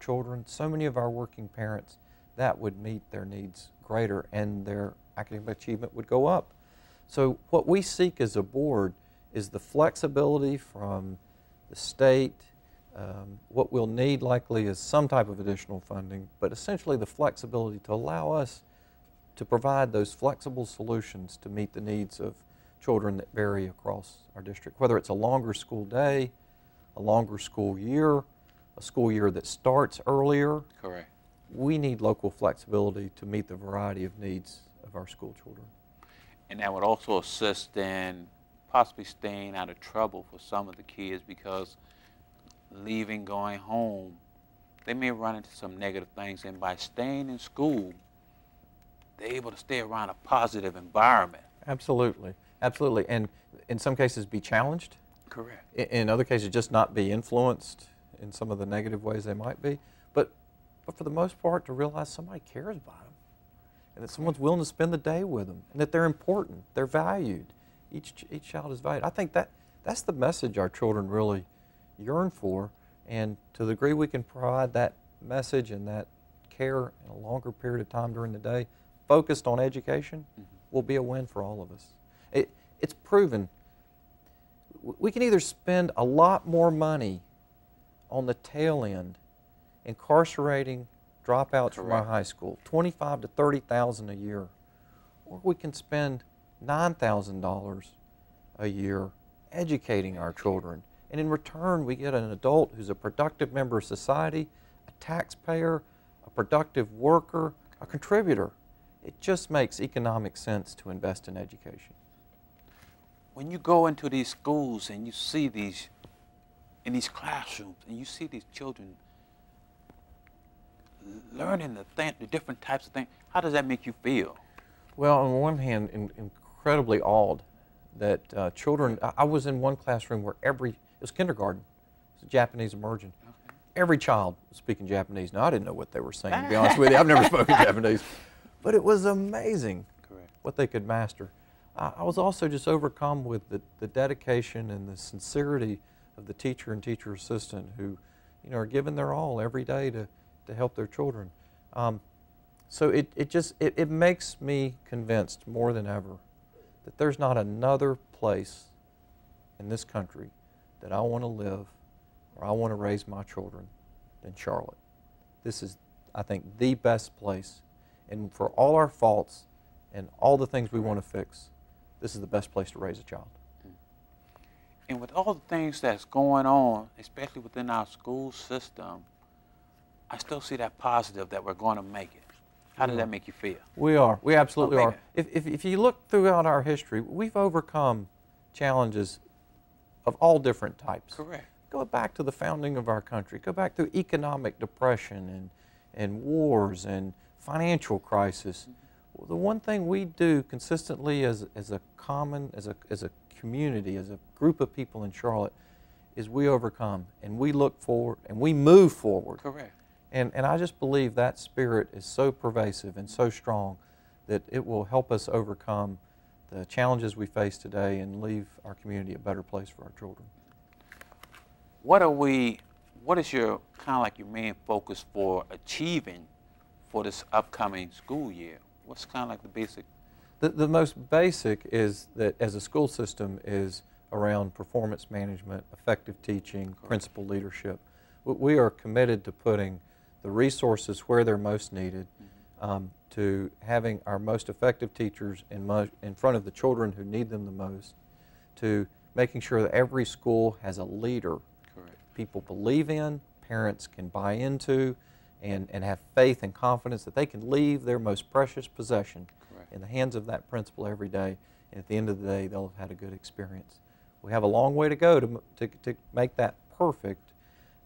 children, so many of our working parents, that would meet their needs greater and their academic achievement would go up. So what we seek as a board is the flexibility from the state. What we'll need likely is some type of additional funding, but essentially the flexibility to allow us to provide those flexible solutions to meet the needs of children that vary across our district, whether it's a longer school day, a longer school year, a school year that starts earlier. Correct. We need local flexibility to meet the variety of needs of our school children. And that would also assist in possibly staying out of trouble for some of the kids, because leaving, going home, they may run into some negative things, and by staying in school, they're able to stay around a positive environment. Absolutely, absolutely, and in some cases be challenged. Correct. In other cases just not be influenced in some of the negative ways they might be, but for the most part to realize somebody cares about them, and that someone's willing to spend the day with them, and that they're important, they're valued. Each child is valued. I think that's the message our children really yearn for, and to the degree we can provide that message and that care in a longer period of time during the day, focused on education, will be a win for all of us. It's proven. We can either spend a lot more money on the tail end incarcerating dropouts from our high school, $25,000 to $30,000 a year, or we can spend $9,000 a year educating our children. And in return, we get an adult who's a productive member of society, a taxpayer, a productive worker, a contributor. It just makes economic sense to invest in education. When you go into these schools and you see in these classrooms, and you see these children learning the different types of things, how does that make you feel? Well, on one hand, incredibly awed that children, I was in one classroom where it was kindergarten, it was Japanese immersion. Okay. Every child was speaking Japanese. Now, I didn't know what they were saying, to be honest with you. I've never spoken Japanese. But it was amazing. Correct. What they could master. I was also just overcome with the dedication and the sincerity of the teacher and teacher assistant who, are giving their all every day to help their children. So it makes me convinced more than ever that there's not another place in this country that I want to live or I want to raise my children than Charlotte. This is, I think, the best place. And for all our faults and all the things we want to fix, this is the best place to raise a child. And with all the things that's going on, especially within our school system, I still see that positive that we're going to make it. How does that make you feel? We are. We absolutely are. If you look throughout our history, we've overcome challenges of all different types. Correct. Go back to the founding of our country. Go back through economic depression and wars and financial crisis. Well, the one thing we do consistently as a community, as a group of people in Charlotte, is we overcome and we look forward and we move forward. Correct. And I just believe that spirit is so pervasive and so strong that it will help us overcome the challenges we face today and leave our community a better place for our children. What is your kind of like your main focus for achieving for this upcoming school year? What's kind of like the basic? The most basic is that as a school system is around performance management, effective teaching, principal leadership. We are committed to putting the resources where they're most needed, to having our most effective teachers in front of the children who need them the most, to making sure that every school has a leader people believe in, parents can buy into, and have faith and confidence that they can leave their most precious possession in the hands of that principal every day, and at the end of the day they'll have had a good experience. We have a long way to go to make that perfect,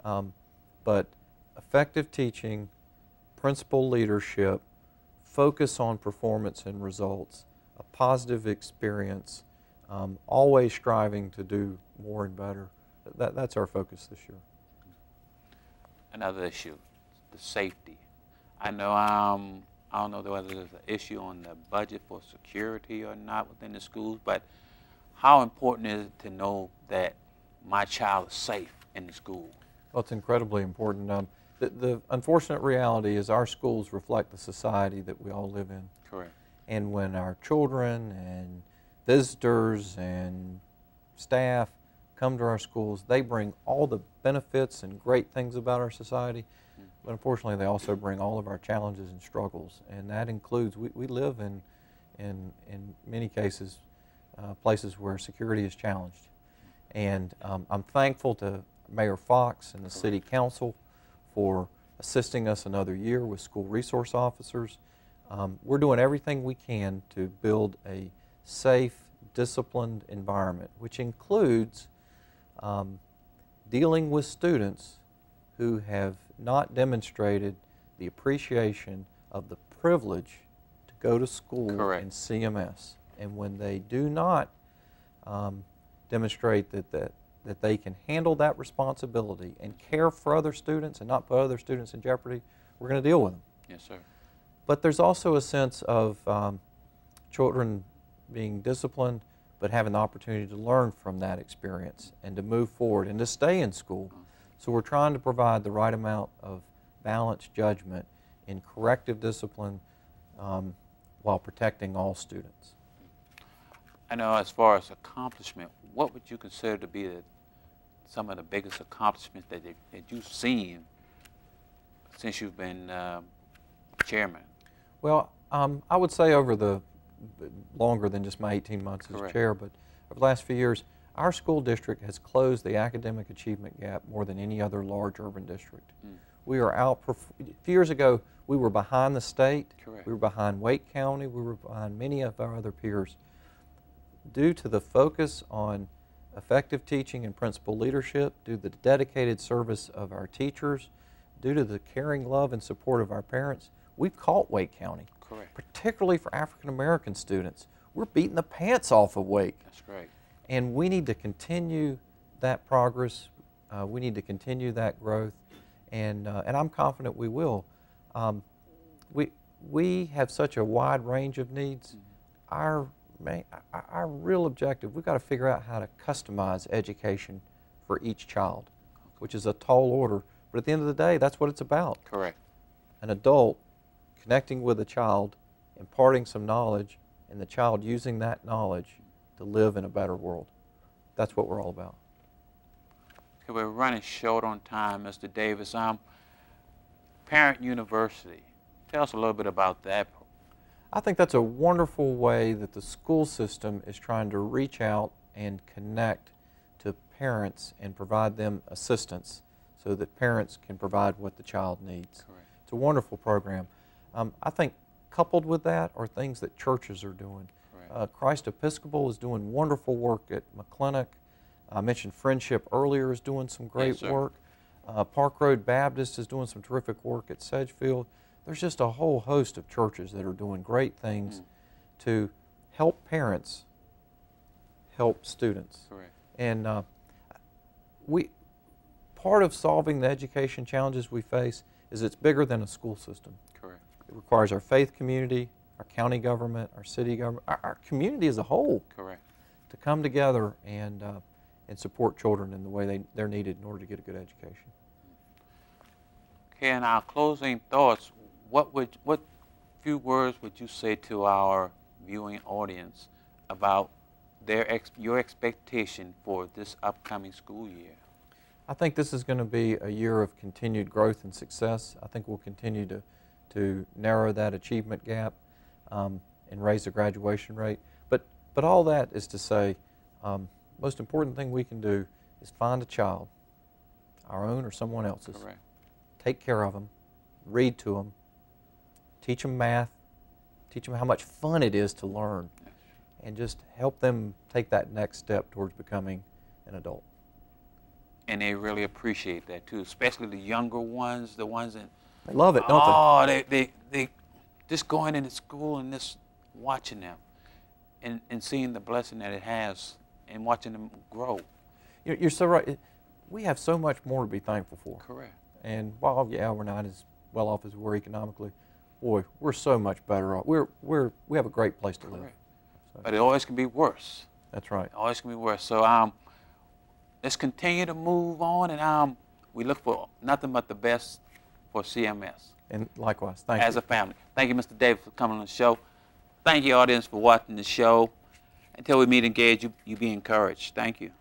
but effective teaching, principal leadership, focus on performance and results, a positive experience, always striving to do more and better. That's our focus this year. Another issue, the safety. I know I don't know whether there's an issue on the budget for security or not within the schools, but how important is it to know that my child is safe in the school? Well, it's incredibly important. The unfortunate reality is our schools reflect the society that we all live in. Correct. And when our children and visitors and staff come to our schools, they bring all the benefits and great things about our society, but unfortunately they also bring all of our challenges and struggles. And that includes, we live in many cases, places where security is challenged. And I'm thankful to Mayor Fox and the City Council for assisting us another year with school resource officers. We're doing everything we can to build a safe, disciplined environment, which includes dealing with students who have not demonstrated the appreciation of the privilege to go to school in CMS. And when they do not demonstrate that they can handle that responsibility and care for other students and not put other students in jeopardy, we're going to deal with them. Yes, sir. But there's also a sense of children being disciplined, but having the opportunity to learn from that experience and to move forward and to stay in school. So we're trying to provide the right amount of balanced judgment in corrective discipline while protecting all students. I know as far as accomplishment, what would you consider to be some of the biggest accomplishments that you've seen since you've been chairman? Well, I would say over the longer than just my 18 months as chair, but over the last few years, our school district has closed the academic achievement gap more than any other large urban district. We are a few years ago, we were behind the state. Correct. We were behind Wake County. We were behind many of our other peers. Due to the focus on effective teaching and principal leadership, due to the dedicated service of our teachers, due to the caring love and support of our parents, we've caught Wake County. Correct. Particularly for African American students. We're beating the pants off of Wake. That's great. And we need to continue that progress. We need to continue that growth, and I'm confident we will. We have such a wide range of needs. Our real objective, we've got to figure out how to customize education for each child, which is a tall order. But at the end of the day, that's what it's about. Correct. An adult connecting with a child, imparting some knowledge, and the child using that knowledge to live in a better world. That's what we're all about. Okay, we're running short on time, Mr. Davis. Parent University. Tell us a little bit about that. I think that's a wonderful way that the school system is trying to reach out and connect to parents and provide them assistance so that parents can provide what the child needs. Correct. It's a wonderful program. I think coupled with that are things that churches are doing. Christ Episcopal is doing wonderful work at McClintock. I mentioned Friendship earlier is doing some great work. Park Road Baptist is doing some terrific work at Sedgefield. There's just a whole host of churches that are doing great things to help parents help students. Correct. And part of solving the education challenges we face is it's bigger than a school system. Correct. It requires our faith community, our county government, our city government, our community as a whole. Correct. To come together and support children in the way they're needed in order to get a good education. Okay, in our closing thoughts, what few words would you say to our viewing audience about your expectation for this upcoming school year? I think this is going to be a year of continued growth and success. I think we'll continue to narrow that achievement gap and raise the graduation rate. But all that is to say, most important thing we can do is find a child, our own or someone else's. Correct. Take care of them, read to them, teach them math, teach them how much fun it is to learn, and just help them take that next step towards becoming an adult. And they really appreciate that too, especially the younger ones, the ones that they love it, don't they? They just going into school and just watching them and seeing the blessing that it has and watching them grow. You're so right. We have so much more to be thankful for. Correct. And while, yeah, we're not as well off as we were economically, boy, we're so much better off. We have a great place to live. So. But it always can be worse. That's right. It always can be worse. So let's continue to move on, and we look for nothing but the best for CMS. And likewise, thank you. As a family. Thank you, Mr. Davis, for coming on the show. Thank you, audience, for watching the show. Until we meet again, you be encouraged. Thank you.